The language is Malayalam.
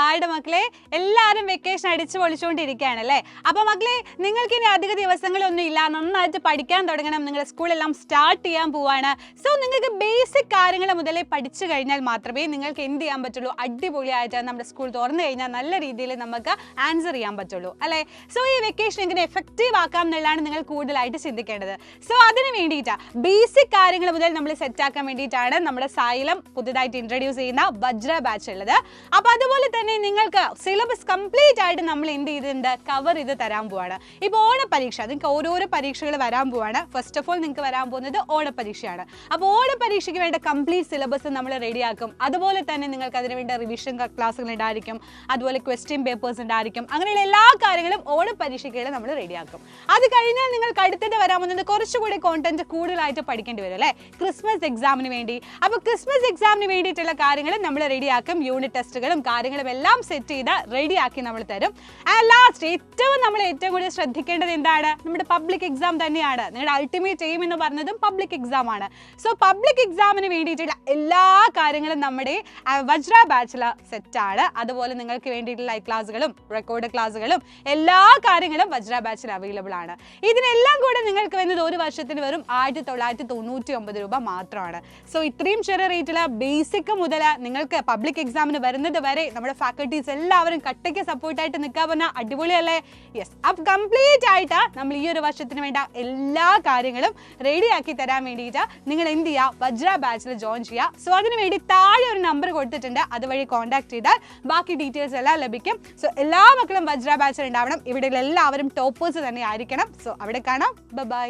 ആരുടെ മക്കളെ എല്ലാവരും വെക്കേഷൻ അടിച്ചു പൊളിച്ചുകൊണ്ടിരിക്കുകയാണല്ലേ. അപ്പോൾ മക്കളെ നിങ്ങൾക്ക് ഇനി അധിക ദിവസങ്ങളൊന്നും ഇല്ല, നന്നായിട്ട് പഠിക്കാൻ തുടങ്ങണം. നിങ്ങളുടെ സ്കൂളെല്ലാം സ്റ്റാർട്ട് ചെയ്യാൻ പോവാണ്. സോ നിങ്ങൾക്ക് ബേസിക് കാര്യങ്ങൾ മുതലേ പഠിച്ചു കഴിഞ്ഞാൽ മാത്രമേ നിങ്ങൾക്ക് എന്ത് ചെയ്യാൻ പറ്റുള്ളൂ, അടിപൊളിയായിട്ട് നമ്മുടെ സ്കൂൾ തുറന്നു കഴിഞ്ഞാൽ നല്ല രീതിയിൽ നമുക്ക് ആൻസർ ചെയ്യാൻ പറ്റുള്ളൂ അല്ലേ. സോ ഈ വെക്കേഷൻ എങ്ങനെ എഫക്റ്റീവ് ആക്കാം എന്നുള്ളതാണ് നിങ്ങൾ കൂടുതലായിട്ട് ചിന്തിക്കേണ്ടത്. സോ അതിന് വേണ്ടിയിട്ടാണ് ബേസിക് കാര്യങ്ങൾ മുതൽ നമ്മൾ സെറ്റ് ആക്കാൻ വേണ്ടിയിട്ടാണ് നമ്മുടെ സൈലം പുതുതായിട്ട് ഇൻട്രൊഡ്യൂസ് ചെയ്യുന്ന വജ്ര ബാച്ച് ഉള്ളത്. അപ്പോൾ അതുപോലെ തന്നെ നിങ്ങൾക്ക് സിലബസ് കംപ്ലീറ്റ് ആയിട്ട് നമ്മൾ എന്ത് ചെയ്തിട്ടുണ്ട്, കവർ ചെയ്ത് തരാൻ പോവാണ്. ഇപ്പോൾ ഓണപരീക്ഷ നിങ്ങൾക്ക് ഓരോരോ പരീക്ഷകൾ വരാൻ പോവാണ്. ഫസ്റ്റ് ഓഫ് ഓൾ നിങ്ങൾക്ക് വരാൻ പോകുന്നത് ഓണപരീക്ഷയാണ്. അപ്പോൾ ഓണപരീക്ഷയ്ക്ക് വേണ്ട കംപ്ലീറ്റ് സിലബസ് നമ്മൾ റെഡിയാക്കും. അതുപോലെ തന്നെ നിങ്ങൾക്ക് അതിന് വേണ്ട റിവിഷൻ ക്ലാസ്സുകൾ ഉണ്ടായിരിക്കും, അതുപോലെ ക്വസ്റ്റ്യൻ പേപ്പേഴ്സ് ഉണ്ടായിരിക്കും. അങ്ങനെയുള്ള എല്ലാ കാര്യങ്ങളും ഓണപരീക്ഷയ്ക്ക് നമ്മൾ റെഡിയാക്കും. അത് കഴിഞ്ഞാൽ നിങ്ങൾക്ക് അടുത്തത് വരാൻ പോകുന്നത് കുറച്ചുകൂടി കോണ്ടന്റ് കൂടുതലായിട്ട് പഠിക്കേണ്ടി വരും അല്ലേ, ക്രിസ്മസ് എക്സാമിന് വേണ്ടി. അപ്പോൾ ക്രിസ്മസ് എക്സാമിന് വേണ്ടിയിട്ടുള്ള കാര്യങ്ങൾ നമ്മൾ റെഡിയാക്കും. യൂണിറ്റ് ടെസ്റ്റുകളും കാര്യങ്ങളും എല്ലാം സെറ്റ് ചെയ്ത് റെഡിയാക്കി നമ്മൾ തരും. ആൻഡ് ലാസ്റ്റ് ഏറ്റവും കൂടുതൽ ശ്രദ്ധിക്കേണ്ടത് എന്താണ്, നമ്മുടെ പബ്ലിക് എക്സാം തന്നെയാണ്. നിങ്ങളുടെ അൾട്ടിമേറ്റ് എയിം എന്ന് പറഞ്ഞതും പബ്ലിക് എക്സാം ആണ്. സോ പബ്ലിക് എക്സാമിന് വേണ്ടിയിട്ടുള്ള എല്ലാ കാര്യങ്ങളും നമ്മുടെ വജ്ര ബാച്ചിൽ സെറ്റാണ്. അതുപോലെ നിങ്ങൾക്ക് വേണ്ടിയിട്ടുള്ള ലൈവ് ക്ലാസ്സുകളും റെക്കോർഡ് ക്ലാസ്സുകളും എല്ലാ കാര്യങ്ങളും വജ്ര ബാച്ചിൽ അവൈലബിൾ ആണ്. ഇതിനെല്ലാം കൂടെ നിങ്ങൾക്ക് വരുന്നത് ഒരു വർഷത്തിന് വെറും 1999 രൂപ മാത്രമാണ്. സോ ഇത്രയും ചെറിയ റേറ്റിൽ ബേസിക് മുതൽ നിങ്ങൾക്ക് പബ്ലിക് എക്സാമിന് വരുന്നത് വരെ നമ്മുടെ ഫാക്കൽറ്റീസ് എല്ലാവരും കട്ടയ്ക്ക് സപ്പോർട്ടായിട്ട് നിൽക്കാൻ പറഞ്ഞാൽ അടിപൊളിയല്ലേ. യെസ്, അപ്പം കംപ്ലീറ്റ് ആയിട്ട് നമ്മൾ ഈ ഒരു വർഷത്തിന് വേണ്ട എല്ലാ കാര്യങ്ങളും റെഡിയാക്കി തരാൻ വേണ്ടിയിട്ട് നിങ്ങൾ എന്ത് ചെയ്യുക, വജ്ര ബാച്ചിൽ ജോയിൻ ചെയ്യുക. സോ അതിന് വേണ്ടി താഴെ ഒരു നമ്പർ കൊടുത്തിട്ടുണ്ട്, അതുവഴി കോൺടാക്ട് ചെയ്താൽ ബാക്കി ഡീറ്റെയിൽസ് എല്ലാം ലഭിക്കും. സോ എല്ലാ മക്കളും വജ്ര ബാച്ചിൽ ഉണ്ടാവണം. ഇവിടെ എല്ലാവരും ടോപ്പേഴ്സ് തന്നെ ആയിരിക്കണം. സോ അവിടെ കാണാം. ബൈ.